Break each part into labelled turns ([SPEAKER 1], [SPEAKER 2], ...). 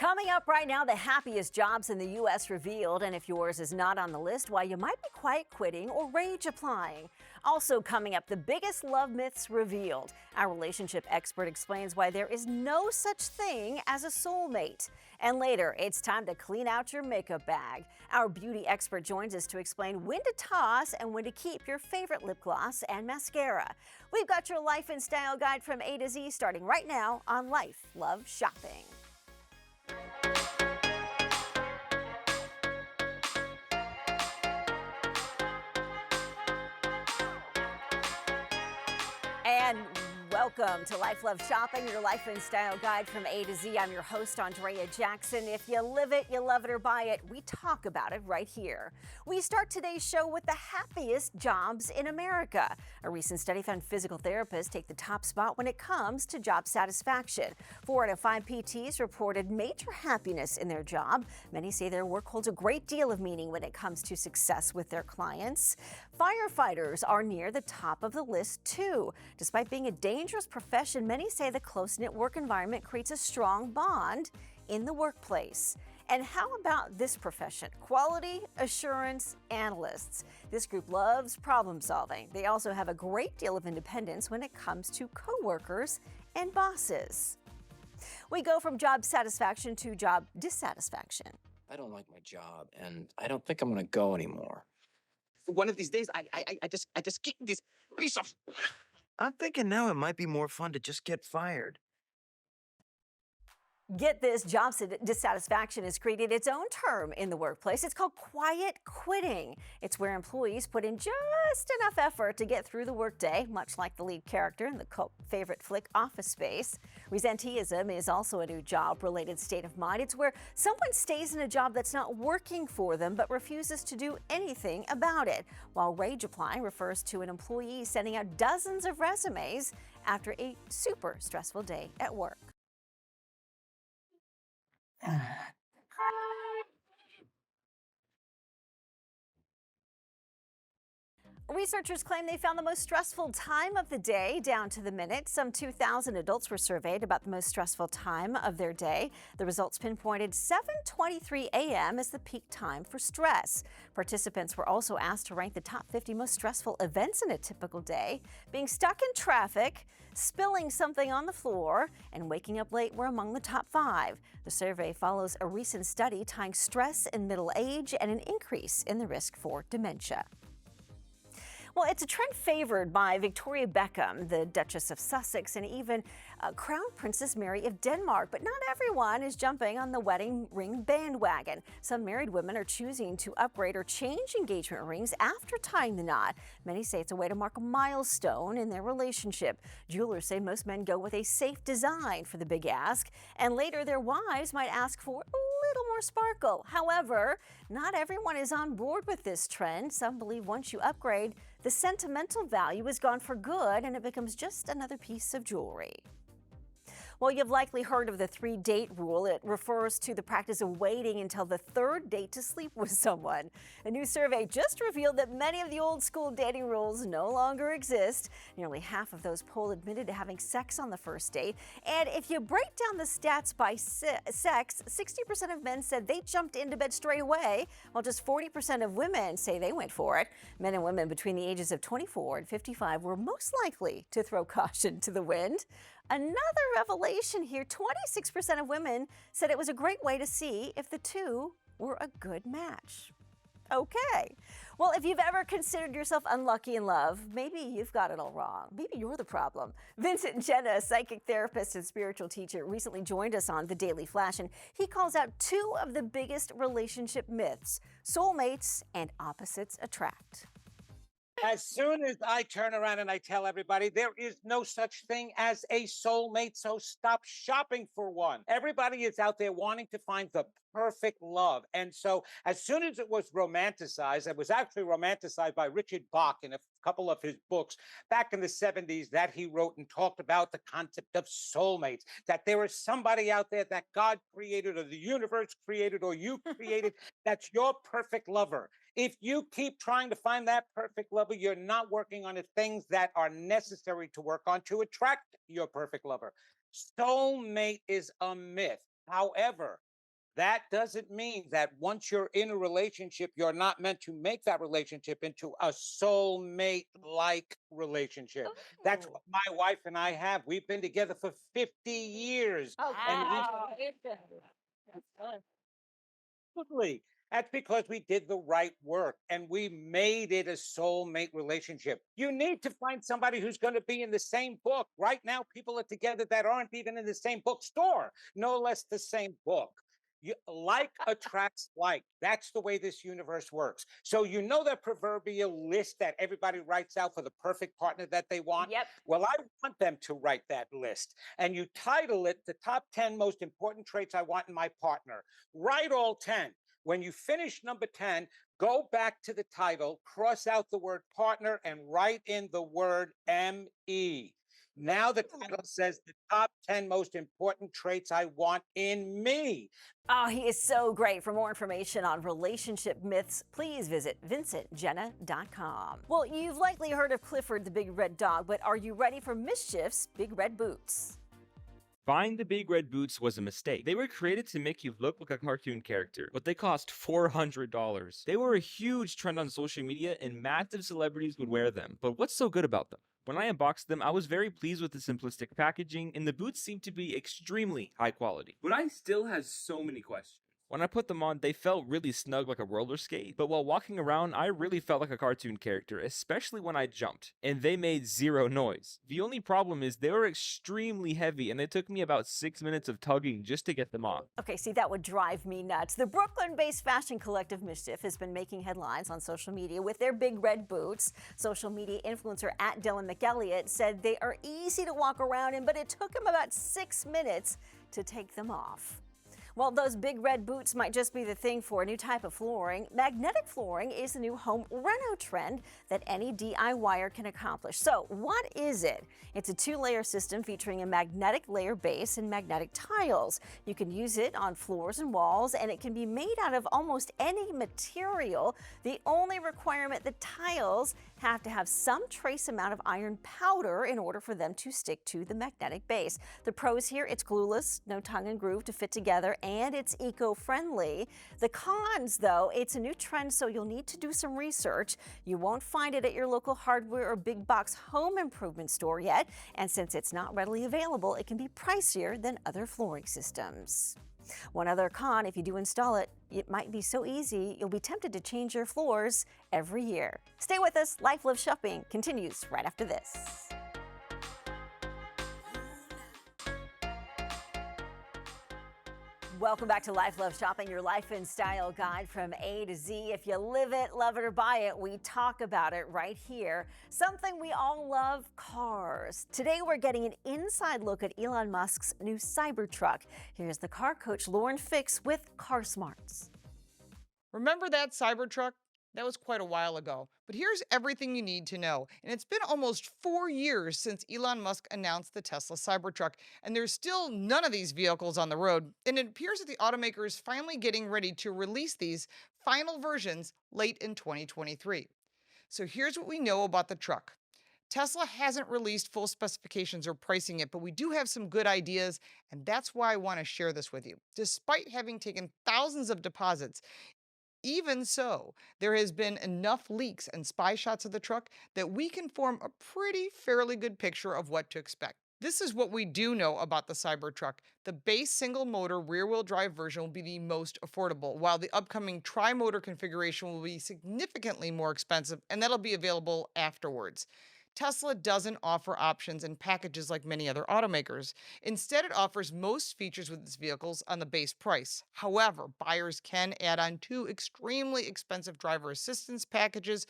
[SPEAKER 1] Coming up right now, the happiest jobs in the U.S. revealed. And if yours is not on the list, why you might be quiet quitting or rage applying. Also coming up, the biggest love myths revealed. Our relationship expert explains why there is no such thing as a soulmate. And later, it's time to clean out your makeup bag. Our beauty expert joins us to explain when to toss and when to keep your favorite lip gloss and mascara. We've got your life and style guide from A to Z starting right now on Life, Love, Shopping. And welcome to Life, Love, Shopping, your life and style guide from A to Z. I'm your host, Andrea Jackson. If you live it, you love it or buy it, we talk about it right here. We start today's show with the happiest jobs in America. A recent study found physical therapists take the top spot when it comes to job satisfaction. 4 out of 5 PTs reported major happiness in their job. Many say their work holds a great deal of meaning when it comes to success with their clients. Firefighters are near the top of the list, too. Despite being a dangerous profession, many say the close-knit work environment creates a strong bond in the workplace. And how about this profession? Quality assurance analysts. This group loves problem solving. They also have a great deal of independence when it comes to coworkers and bosses. We go from job satisfaction to job dissatisfaction.
[SPEAKER 2] I don't like my job, and I don't think I'm gonna go anymore.
[SPEAKER 3] One of these days, I just kick this piece of.
[SPEAKER 4] I'm thinking now it might be more fun to just get fired.
[SPEAKER 1] Get this, job dissatisfaction has created its own term in the workplace. It's called quiet quitting. It's where employees put in just enough effort to get through the workday, much like the lead character in the cult favorite flick Office Space. Resenteeism is also a new job-related state of mind. It's where someone stays in a job that's not working for them but refuses to do anything about it, while rage applying refers to an employee sending out dozens of resumes after a super stressful day at work. Researchers claim they found the most stressful time of the day down to the minute. Some 2,000 adults were surveyed about the most stressful time of their day. The results pinpointed 7:23 a.m. as the peak time for stress. Participants were also asked to rank the top 50 most stressful events in a typical day. Being stuck in traffic, spilling something on the floor, and waking up late were among the top 5. The survey follows a recent study tying stress in middle age and an increase in the risk for dementia. Well, it's a trend favored by Victoria Beckham, the Duchess of Sussex, and even Crown Princess Mary of Denmark. But not everyone is jumping on the wedding ring bandwagon. Some married women are choosing to upgrade or change engagement rings after tying the knot. Many say it's a way to mark a milestone in their relationship. Jewelers say most men go with a safe design for the big ask, and later their wives might ask for a little more sparkle. However, not everyone is on board with this trend. Some believe once you upgrade, the sentimental value is gone for good and it becomes just another piece of jewelry. Well, you've likely heard of the 3-date rule. It refers to the practice of waiting until the 3rd date to sleep with someone. A new survey just revealed that many of the old school dating rules no longer exist. Nearly half of those polled admitted to having sex on the first date. And if you break down the stats by sex, 60% of men said they jumped into bed straight away, while just 40% of women say they went for it. Men and women between the ages of 24 and 55 were most likely to throw caution to the wind. Another revelation here, 26% of women said it was a great way to see if the two were a good match. Okay. Well, if you've ever considered yourself unlucky in love, maybe you've got it all wrong. Maybe you're the problem. Vincent Jenna, a psychic therapist and spiritual teacher, recently joined us on The Daily Flash, and he calls out 2 of the biggest relationship myths: soulmates and opposites attract.
[SPEAKER 3] As soon as I turn around and I tell everybody there is no such thing as a soulmate, so stop shopping for one. Everybody is out there wanting to find the perfect love. And so as soon as it was romanticized, it was actually romanticized by Richard Bach in a couple of his books back in the 70s that he wrote and talked about the concept of soulmates, that there is somebody out there that God created or the universe created or you created that's your perfect lover. If you keep trying to find that perfect lover, you're not working on the things that are necessary to work on to attract your perfect lover. Soulmate is a myth. However, That doesn't mean that once you're in a relationship, you're not meant to make that relationship into a soulmate like relationship. That's
[SPEAKER 1] Oh,
[SPEAKER 3] what my wife and I have. We've been together for 50 years. And we
[SPEAKER 1] wow. That's fun.
[SPEAKER 3] absolutely. That's because we did the right work and we made it a soulmate relationship. You need to find somebody who's going to be in the same book. Right now, people are together that aren't even in the same bookstore, no less the same book. Like attracts like. That's the way this universe works. So, you know that proverbial list that everybody writes out for the perfect partner that they want?
[SPEAKER 1] Yep.
[SPEAKER 3] Well, I want them to write that list. And you title it the top 10 most important traits I want in my partner. Write all 10. When you finish number 10, go back to the title, cross out the word partner, and write in the word ME. Now the title says the top 10 most important traits I want in me.
[SPEAKER 1] Oh, he is so great. For more information on relationship myths, please visit vincentjenna.com. Well, you've likely heard of Clifford the Big Red Dog, but are you ready for Mischief's Big Red Boots?
[SPEAKER 5] Buying the Big Red Boots was a mistake. They were created to make you look like a cartoon character, but they cost $400. They were a huge trend on social media and massive celebrities would wear them. But what's so good about them? When I unboxed them, I was very pleased with the simplistic packaging and the boots seemed to be extremely high quality. But I still have so many questions. When I put them on, they felt really snug like a roller skate, but while walking around, I really felt like a cartoon character, especially when I jumped, and they made zero noise. The only problem is they were extremely heavy, and it took me about 6 minutes of tugging just to get them off.
[SPEAKER 1] Okay, see, that would drive me nuts. The Brooklyn-based fashion collective Mischief has been making headlines on social media with their big red boots. Social media influencer at Dylan McElliott said they are easy to walk around in, but it took him about 6 minutes to take them off. Well, those big red boots might just be the thing for a new type of flooring. Magnetic flooring is the new home reno trend that any DIYer can accomplish. So what is it? It's a 2-layer system featuring a magnetic layer base and magnetic tiles. You can use it on floors and walls, and it can be made out of almost any material. The only requirement, the tiles have to have some trace amount of iron powder in order for them to stick to the magnetic base. The pros here, it's glueless, no tongue and groove to fit together, and it's eco-friendly. The cons, though, it's a new trend, so you'll need to do some research. You won't find it at your local hardware or big box home improvement store yet, and since it's not readily available, it can be pricier than other flooring systems. One other con, if you do install it, it might be so easy you'll be tempted to change your floors every year. Stay with us. Life Love Shopping continues right after this. Welcome back to Life Love Shopping, your life and style guide from A to Z. If you live it, love it, or buy it, we talk about it right here. Something we all love, cars. Today we're getting an inside look at Elon Musk's new Cybertruck. Here's the car coach Lauren Fix with Car Smarts.
[SPEAKER 6] Remember that Cybertruck? That was quite a while ago. But here's everything you need to know. And it's been almost 4 years since Elon Musk announced the Tesla Cybertruck, and there's still none of these vehicles on the road. And it appears that the automaker is finally getting ready to release these final versions late in 2023. So here's what we know about the truck. Tesla hasn't released full specifications or pricing yet, but we do have some good ideas, and that's why I want to share this with you. Despite having taken thousands of deposits, even so, there has been enough leaks and spy shots of the truck that we can form a pretty fairly good picture of what to expect. This is what we do know about the Cybertruck. The base single motor rear-wheel drive version will be the most affordable, while the upcoming tri-motor configuration will be significantly more expensive, and that'll be available afterwards. Tesla doesn't offer options and packages like many other automakers. Instead, it offers most features with its vehicles on the base price. However, buyers can add on 2 extremely expensive driver assistance packages.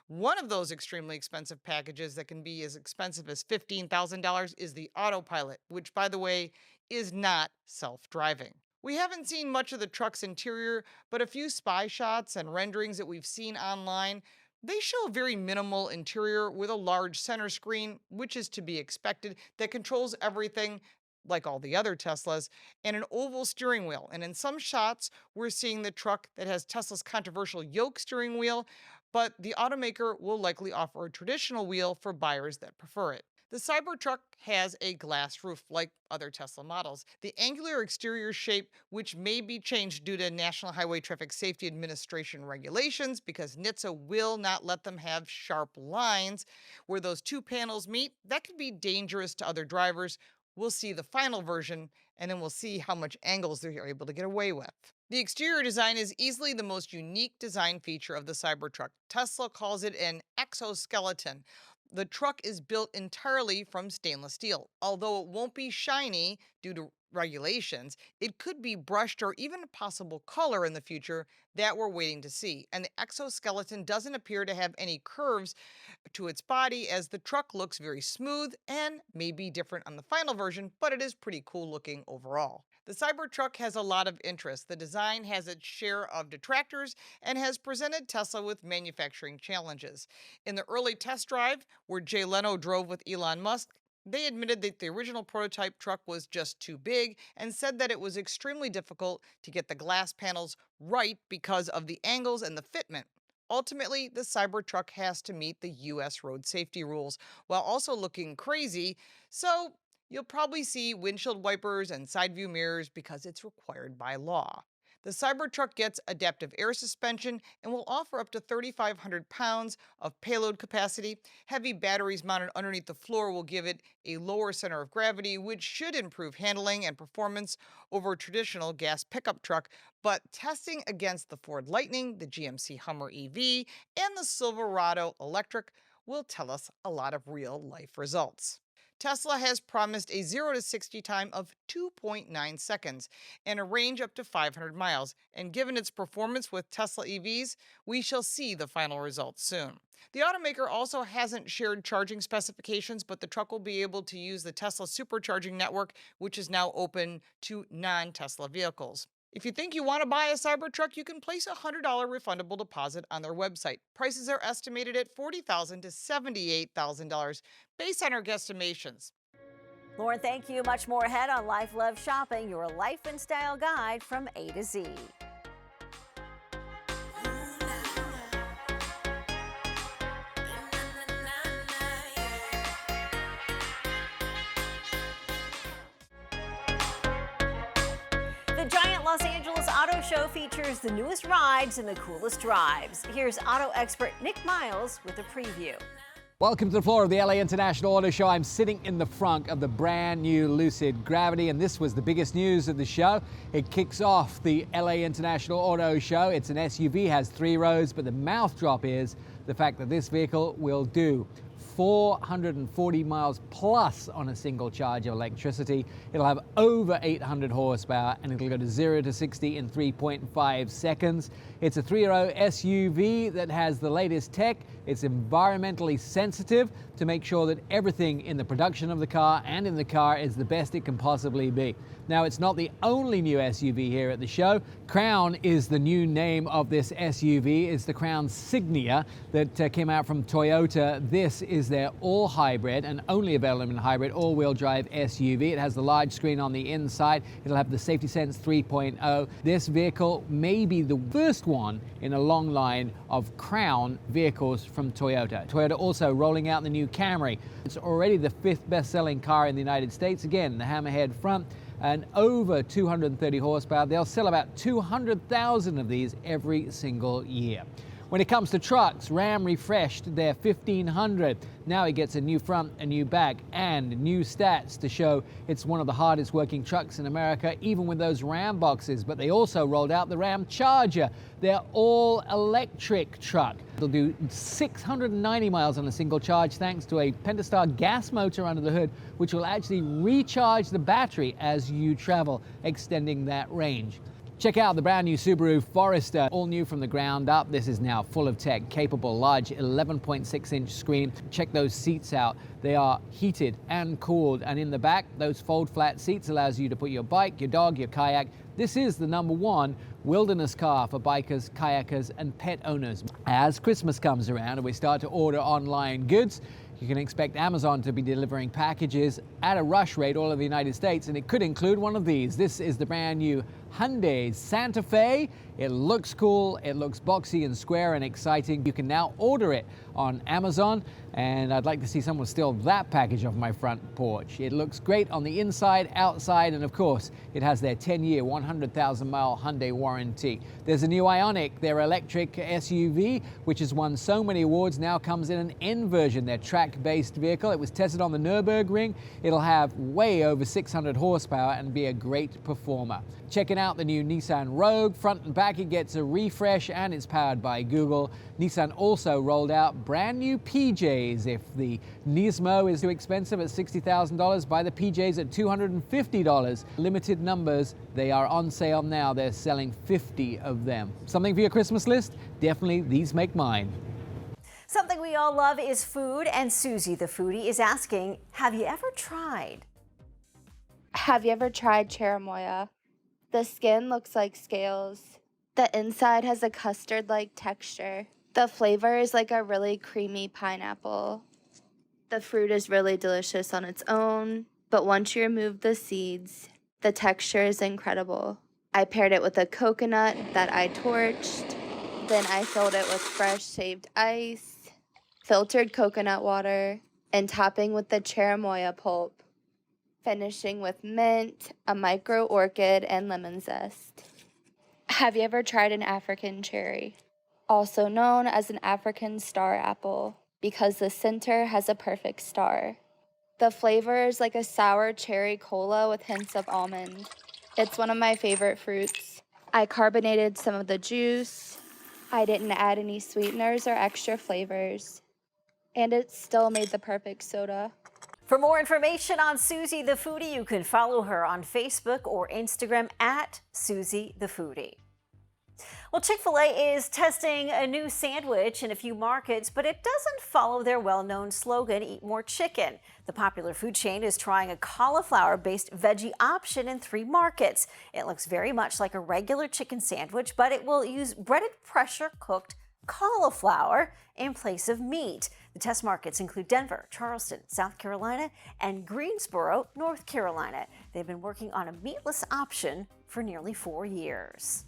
[SPEAKER 6] One of those extremely expensive packages that can be as expensive as $15,000 is the autopilot, which, by the way, is not self-driving. We haven't seen much of the truck's interior, but a few spy shots and renderings that we've seen online, they show a very minimal interior with a large center screen, which is to be expected, that controls everything like all the other Teslas, and an oval steering wheel. And in some shots, we're seeing the truck that has Tesla's controversial yoke steering wheel, but the automaker will likely offer a traditional wheel for buyers that prefer it. The Cybertruck has a glass roof like other Tesla models. The angular exterior shape, which may be changed due to National Highway Traffic Safety Administration regulations because NHTSA will not let them have sharp lines where those two panels meet, that could be dangerous to other drivers. We'll see the final version, and then we'll see how much angles they're able to get away with. The exterior design is easily the most unique design feature of the Cybertruck. Tesla calls it an exoskeleton. The truck is built entirely from stainless steel. Although it won't be shiny due to regulations, it could be brushed or even a possible color in the future that we're waiting to see. And the exoskeleton doesn't appear to have any curves to its body, as the truck looks very smooth and may be different on the final version, but it is pretty cool looking overall. The Cybertruck has a lot of interest. The design has its share of detractors and has presented Tesla with manufacturing challenges. In the early test drive, where Jay Leno drove with Elon Musk, they admitted that the original prototype truck was just too big and said that it was extremely difficult to get the glass panels right because of the angles and the fitment. Ultimately, the Cybertruck has to meet the U.S. road safety rules while also looking crazy, so you'll probably see windshield wipers and side view mirrors because it's required by law. The Cybertruck gets adaptive air suspension and will offer up to 3,500 pounds of payload capacity. Heavy batteries mounted underneath the floor will give it a lower center of gravity, which should improve handling and performance over a traditional gas pickup truck. But testing against the Ford Lightning, the GMC Hummer EV, and the Silverado Electric will tell us a lot of real-life results. Tesla has promised a 0 to 60 time of 2.9 seconds and a range up to 500 miles. And given its performance with Tesla EVs, we shall see the final results soon. The automaker also hasn't shared charging specifications, but the truck will be able to use the Tesla supercharging network, which is now open to non-Tesla vehicles. If you think you want to buy a Cybertruck, you can place a $100 refundable deposit on their website. Prices are estimated at $40,000 to $78,000 based on our guesstimations.
[SPEAKER 1] Lauren, thank you. Much more ahead on Life Love Shopping, your life and style guide from A to Z. The giant Los Angeles Auto Show features the newest rides and the coolest drives. Here's auto expert Nick Miles with a preview.
[SPEAKER 7] Welcome to the floor of the LA International Auto Show. I'm sitting in the front of the brand new Lucid Gravity, and this was the biggest news of the show. It kicks off the LA International Auto Show. It's an SUV, has 3 rows, but the mouth drop is the fact that this vehicle will do 440 miles plus on a single charge of electricity. It'll have over 800 horsepower and it'll go to 0 to 60 in 3.5 seconds. It's a 3-row SUV that has the latest tech. It's environmentally sensitive to make sure that everything in the production of the car and in the car is the best it can possibly be. Now, it's not the only new SUV here at the show. Crown is the new name of this SUV. It's the Crown Signia that came out from Toyota. This is their all-hybrid and only available in hybrid all-wheel drive SUV. It has the large screen on the inside. It'll have the Safety Sense 3.0. This vehicle may be the first one in a long line of Crown vehicles from Toyota. Toyota also rolling out the new Camry. It's already the 5th best-selling car in the United States. Again, the hammerhead front and over 230 horsepower. They'll sell about 200,000 of these every single year. When it comes to trucks, Ram refreshed their 1500. Now it gets a new front, a new back, and new stats to show it's one of the hardest working trucks in America, even with those Ram boxes. But they also rolled out the Ram Charger, their all-electric truck. It'll do 690 miles on a single charge thanks to a Pentastar gas motor under the hood, which will actually recharge the battery as you travel, extending that range. Check out the brand new Subaru Forester, all new from the ground up. This is now full of tech, capable, large 11.6-inch screen. Check those seats out. They are heated and cooled. And in the back, those fold flat seats allows you to put your bike, your dog, your kayak. This is the #1 wilderness car for bikers, kayakers, and pet owners. As Christmas comes around and we start to order online goods, you can expect Amazon to be delivering packages at a rush rate all over the United States, and it could include one of these. This is the brand new Hyundai's Santa Fe. It looks cool, it looks boxy and square and exciting. You can now order it on Amazon, and I'd like to see someone steal that package off my front porch. It looks great on the inside, outside, and of course, it has their 10-year, 100,000-mile Hyundai warranty. There's a new Ioniq, their electric SUV, which has won so many awards, now comes in an N version, their track-based vehicle. It was tested on the Nürburgring. It'll have way over 600 horsepower and be a great performer. Checking out the new Nissan Rogue. Front and back, it gets a refresh and it's powered by Google. Nissan also rolled out brand new PJs. If the Nismo is too expensive at $60,000, buy the PJs at $250. Limited numbers, they are on sale now. They're selling 50 of them. Something for your Christmas list? Definitely these make mine.
[SPEAKER 1] Something we all love is food, and Susie the foodie is asking, have you ever tried?
[SPEAKER 8] Have you ever tried cherimoya? The skin looks like scales. The inside has a custard-like texture. The flavor is like a really creamy pineapple. The fruit is really delicious on its own, but once you remove the seeds, the texture is incredible. I paired it with a coconut that I torched. Then I filled it with fresh shaved ice, filtered coconut water, and topping with the cherimoya pulp, finishing with mint, a micro orchid, and lemon zest. Have you ever tried an African cherry? Also known as an African star apple, because the center has a perfect star. The flavor is like a sour cherry cola with hints of almond. It's one of my favorite fruits. I carbonated some of the juice. I didn't add any sweeteners or extra flavors. And it still made the perfect soda.
[SPEAKER 1] For more information on Susie the foodie, you can follow her on Facebook or Instagram at Susie the foodie. Well, Chick-fil-A is testing a new sandwich in a few markets, but it doesn't follow their well-known slogan, Eat More Chicken. The popular food chain is trying a cauliflower-based veggie option in 3 markets. It looks very much like a regular chicken sandwich, but it will use breaded pressure-cooked cauliflower in place of meat. The test markets include Denver, Charleston, South Carolina, and Greensboro, North Carolina. They've been working on a meatless option for nearly 4 years.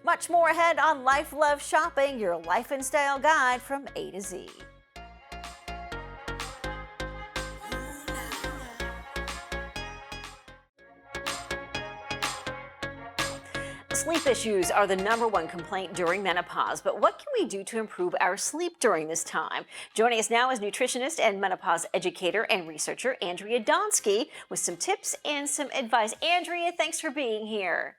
[SPEAKER 1] Much more ahead on Life Love Shopping, your life and style guide from A to Z. Sleep issues are the #1 complaint during menopause, but what can we do to improve our sleep during this time? Joining us now is nutritionist and menopause educator and researcher Andrea Donsky with some tips and some advice. Andrea, thanks for being here.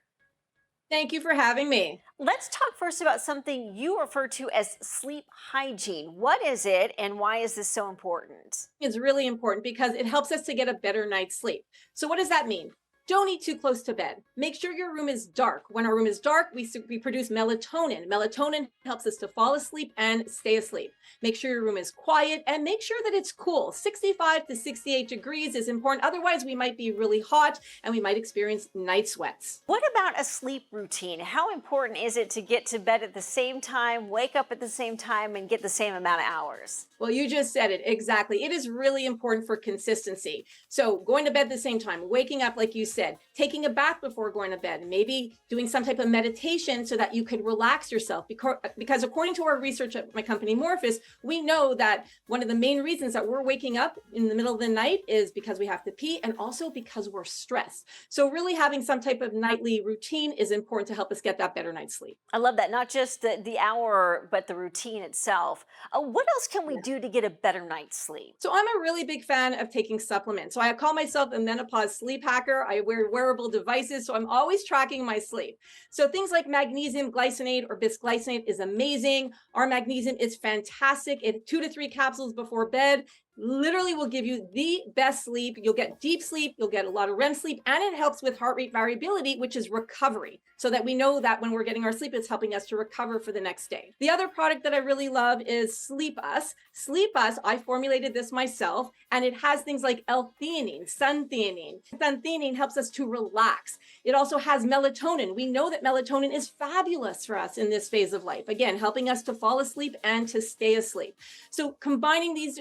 [SPEAKER 9] Thank you for having me.
[SPEAKER 1] Let's talk first about something you refer to as sleep hygiene. What is it and why is this so important?
[SPEAKER 9] It's really important because it helps us to get a better night's sleep. So what does that mean? Don't eat too close to bed. Make sure your room is dark. When our room is dark, we produce melatonin. Melatonin helps us to fall asleep and stay asleep. Make sure your room is quiet and make sure that it's cool. 65 to 68 degrees is important. Otherwise, we might be really hot and we might experience night sweats.
[SPEAKER 1] What about a sleep routine? How important is it to get to bed at the same time, wake up at the same time, and get the same amount of hours?
[SPEAKER 9] Well, you just said it exactly. It is really important for consistency. So going to bed at the same time, waking up like you said, taking a bath before going to bed, maybe doing some type of meditation so that you could relax yourself. Because according to our research at my company Morphus, we know that one of the main reasons that we're waking up in the middle of the night is because we have to pee and also because we're stressed. So really having some type of nightly routine is important to help us get that better night's sleep.
[SPEAKER 1] I love that. Not just the hour, but the routine itself. What else can we do to get a better night's sleep?
[SPEAKER 9] So I'm a really big fan of taking supplements. So I call myself a menopause sleep hacker. I wear wearable devices, so I'm always tracking my sleep. So things like magnesium glycinate or bisglycinate is amazing. Our magnesium is fantastic. 2 to 3 capsules before bed literally will give you the best sleep. You'll get deep sleep, you'll get a lot of REM sleep, and it helps with heart rate variability, which is recovery. So that we know that when we're getting our sleep, it's helping us to recover for the next day. The other product that I really love is Sleep Us. Sleep Us, I formulated this myself, and it has things like L-theanine, sun-theanine. Sun-theanine helps us to relax. It also has melatonin. We know that melatonin is fabulous for us in this phase of life. Again, helping us to fall asleep and to stay asleep. So combining these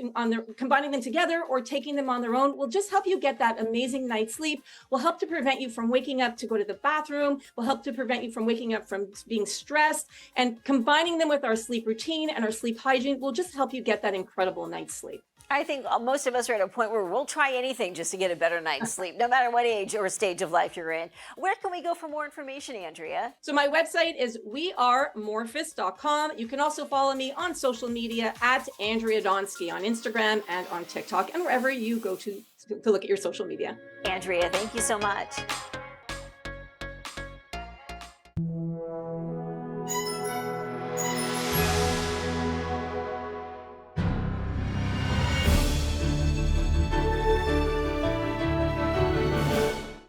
[SPEAKER 9] combining them together or taking them on their own will just help you get that amazing night's sleep, will help to prevent you from waking up to go to the bathroom, will help to prevent you from waking up from being stressed. And combining them with our sleep routine and our sleep hygiene will just help you get that incredible night's sleep.
[SPEAKER 1] I think most of us are at a point where we'll try anything just to get a better night's sleep, no matter what age or stage of life you're in. Where can we go for more information, Andrea?
[SPEAKER 9] So my website is wearemorphous.com. You can also follow me on social media at Andrea Donsky on Instagram and on TikTok and wherever you go to look at your social media.
[SPEAKER 1] Andrea, thank you so much.